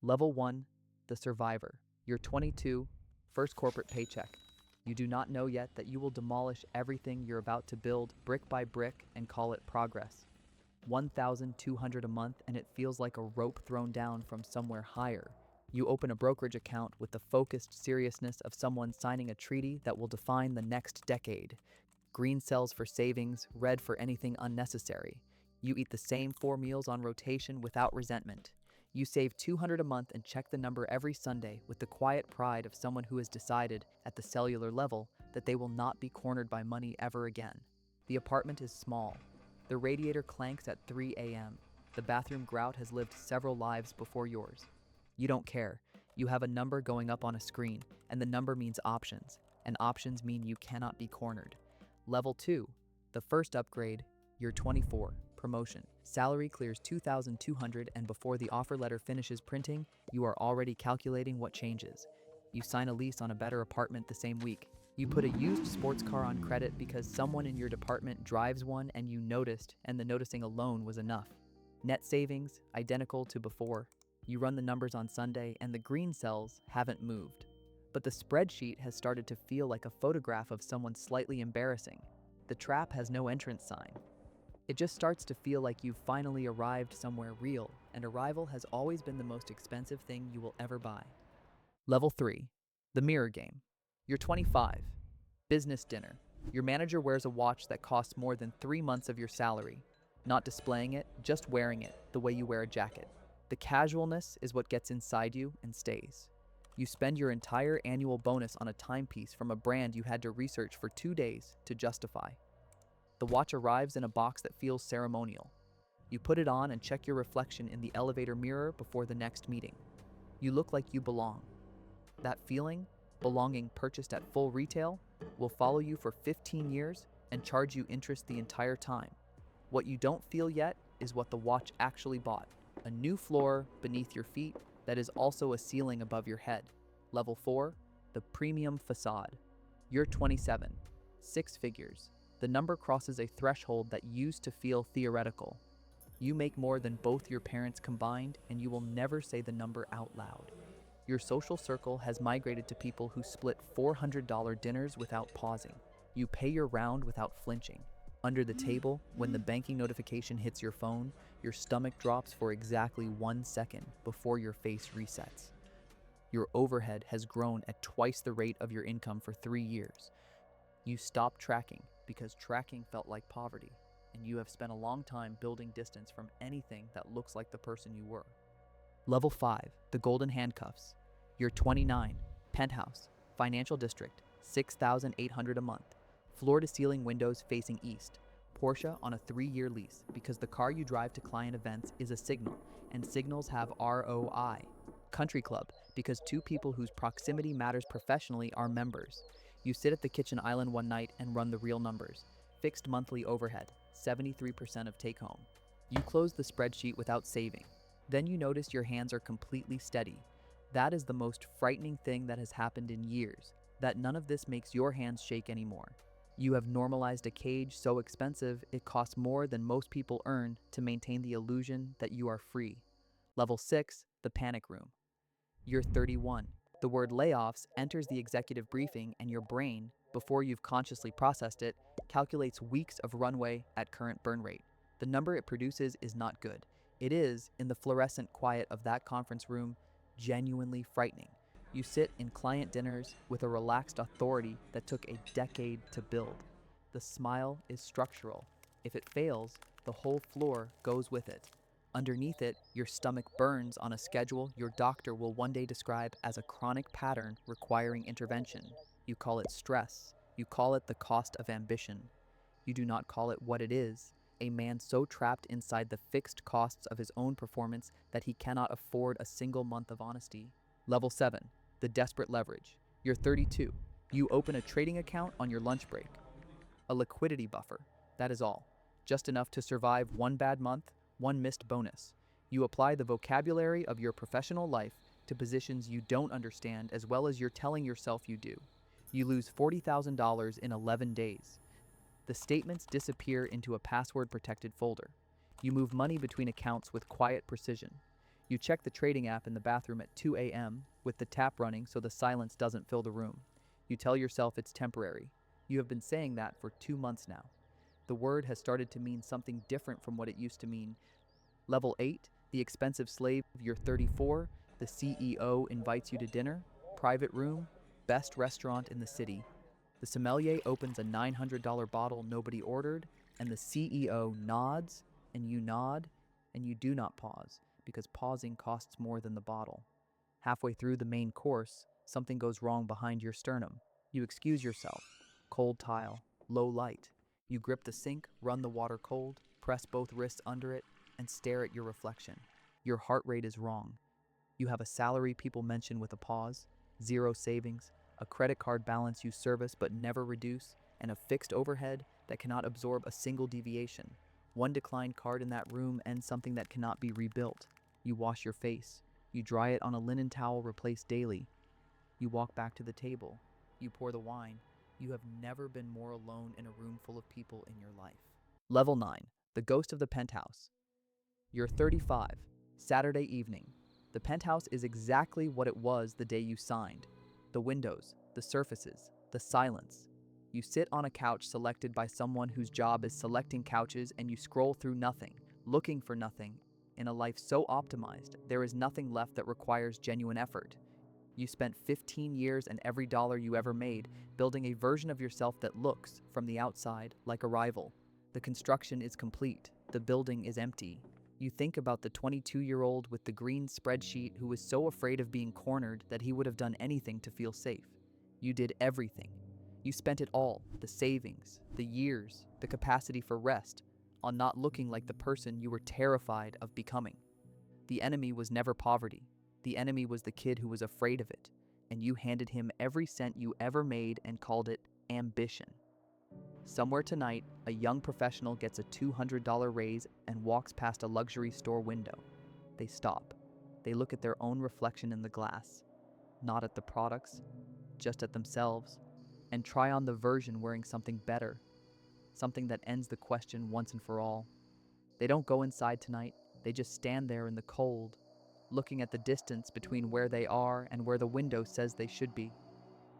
Level 1, the survivor. You're 22, first corporate paycheck. You do not know yet that you will demolish everything you're about to build brick by brick and call it progress. 1,200 a month, and it feels like a rope thrown down from somewhere higher. You open a brokerage account with the focused seriousness of someone signing a treaty that will define the next decade. Green cells for savings, red for anything unnecessary. You eat the same 4 meals on rotation without resentment. You save 200 a month and check the number every Sunday with the quiet pride of someone who has decided, at the cellular level, that they will not be cornered by money ever again. The apartment is small. The radiator clanks at 3 a.m. The bathroom grout has lived several lives before yours. You don't care. You have a number going up on a screen, and the number means options, and options mean you cannot be cornered. Level 2, the first upgrade, you're 24, promotion. Salary clears 2,200, and before the offer letter finishes printing, you are already calculating what changes. You sign a lease on a better apartment the same week. You put a used sports car on credit because someone in your department drives one and you noticed, and the noticing alone was enough. Net savings, identical to before. You run the numbers on Sunday and the green cells haven't moved. But the spreadsheet has started to feel like a photograph of someone slightly embarrassing. The trap has no entrance sign. It just starts to feel like you've finally arrived somewhere real, and arrival has always been the most expensive thing you will ever buy. Level 3, the mirror game. You're 25. Business dinner. Your manager wears a watch that costs more than 3 months of your salary. Not displaying it, just wearing it, the way you wear a jacket. The casualness is what gets inside you and stays. You spend your entire annual bonus on a timepiece from a brand you had to research for 2 days to justify. The watch arrives in a box that feels ceremonial. You put it on and check your reflection in the elevator mirror before the next meeting. You look like you belong. That feeling, belonging purchased at full retail, will follow you for 15 years and charge you interest the entire time. What you don't feel yet is what the watch actually bought. A new floor beneath your feet that is also a ceiling above your head. Level 4, the premium facade. You're 27, 6 figures. The number crosses a threshold that used to feel theoretical. You make more than both your parents combined, and you will never say the number out loud. Your social circle has migrated to people who split $400 dinners without pausing. You pay your round without flinching. Under the table, when the banking notification hits your phone, your stomach drops for exactly 1 second before your face resets. Your overhead has grown at twice the rate of your income for 3 years. You stopped tracking because tracking felt like poverty, and you have spent a long time building distance from anything that looks like the person you were. Level 5, the golden handcuffs. You're 29, penthouse, financial district, 6,800 a month. Floor-to-ceiling windows facing east. Porsche on a 3-year lease because the car you drive to client events is a signal, and signals have ROI. Country club because 2 people whose proximity matters professionally are members. You sit at the kitchen island one night and run the real numbers. Fixed monthly overhead, 73% of take home. You close the spreadsheet without saving. Then you notice your hands are completely steady. That is the most frightening thing that has happened in years, that none of this makes your hands shake anymore. You have normalized a cage so expensive it costs more than most people earn to maintain the illusion that you are free. Level 6, the panic room. You're 31. The word layoffs enters the executive briefing, and your brain, before you've consciously processed it, calculates weeks of runway at current burn rate. The number it produces is not good. It is, in the fluorescent quiet of that conference room, genuinely frightening. You sit in client dinners with a relaxed authority that took a decade to build. The smile is structural. If it fails, the whole floor goes with it. Underneath it, your stomach burns on a schedule your doctor will one day describe as a chronic pattern requiring intervention. You call it stress. You call it the cost of ambition. You do not call it what it is, a man so trapped inside the fixed costs of his own performance that he cannot afford a single month of honesty. Level 7, the desperate leverage. You're 32. You open a trading account on your lunch break. A liquidity buffer, that is all. Just enough to survive 1 bad month, 1 missed bonus. You apply the vocabulary of your professional life to positions you don't understand as well as you're telling yourself you do. You lose $40,000 in 11 days. The statements disappear into a password-protected folder. You move money between accounts with quiet precision. You check the trading app in the bathroom at 2 a.m. with the tap running so the silence doesn't fill the room. You tell yourself it's temporary. You have been saying that for 2 months now. The word has started to mean something different from what it used to mean. Level 8, the expensive slave, you're 34, the CEO invites you to dinner, private room, best restaurant in the city. The sommelier opens a $900 bottle nobody ordered, and the CEO nods, and you nod, and you do not pause, because pausing costs more than the bottle. Halfway through the main course, something goes wrong behind your sternum. You excuse yourself. Cold tile, low light. You grip the sink, run the water cold, press both wrists under it, and stare at your reflection. Your heart rate is wrong. You have a salary people mention with a pause, zero savings, a credit card balance you service but never reduce, and a fixed overhead that cannot absorb a single deviation. One declined card in that room ends something that cannot be rebuilt. You wash your face. You dry it on a linen towel replaced daily. You walk back to the table. You pour the wine. You have never been more alone in a room full of people in your life. Level 9. The Ghost of the Penthouse. You're 35. Saturday evening. The penthouse is exactly what it was the day you signed. The windows, the surfaces, the silence. You sit on a couch selected by someone whose job is selecting couches, and you scroll through nothing, looking for nothing. In a life so optimized, there is nothing left that requires genuine effort. You spent 15 years and every dollar you ever made building a version of yourself that looks, from the outside, like a rival. The construction is complete. The building is empty. You think about the 22-year-old with the green spreadsheet who was so afraid of being cornered that he would have done anything to feel safe. You did everything. You spent it all, the savings, the years, the capacity for rest, on not looking like the person you were terrified of becoming. The enemy was never poverty. The enemy was the kid who was afraid of it, and you handed him every cent you ever made and called it ambition. Somewhere tonight, a young professional gets a $200 raise and walks past a luxury store window. They stop. They look at their own reflection in the glass, not at the products, just at themselves, and try on the version wearing something better, something that ends the question once and for all. They don't go inside tonight. They just stand there in the cold, looking at the distance between where they are and where the window says they should be.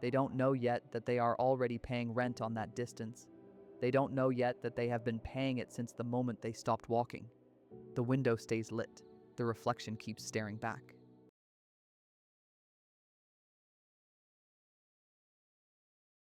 They don't know yet that they are already paying rent on that distance. They don't know yet that they have been paying it since the moment they stopped walking. The window stays lit. The reflection keeps staring back.